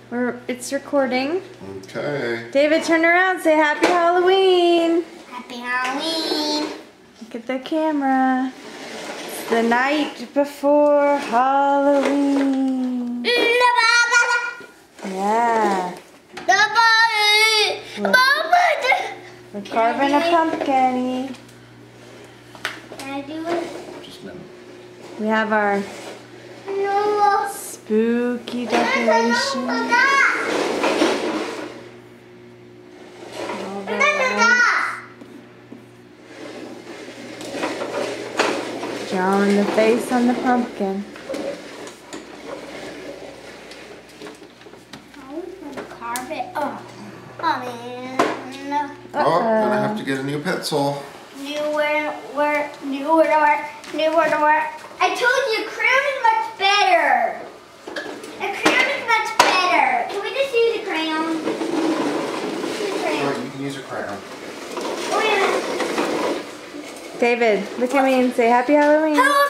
It's recording. Okay. David, turn around. Say Happy Halloween. Happy Halloween. Look at the camera. It's the night before Halloween. Yeah. We're carving a pumpkin. Can I do it? Just a minute. We have our No. spooky decoration. All the lights. Drawing the face on the pumpkin. I was gonna carve it. Oh man. No. Oh, gonna have to get a new pencil. New where. I told you crayon is much better. A crayon is much better. Can we just use a crayon? Use a crayon. Alright, you can use a crayon. Oh yeah. David, look at me and say Happy Halloween. Hello,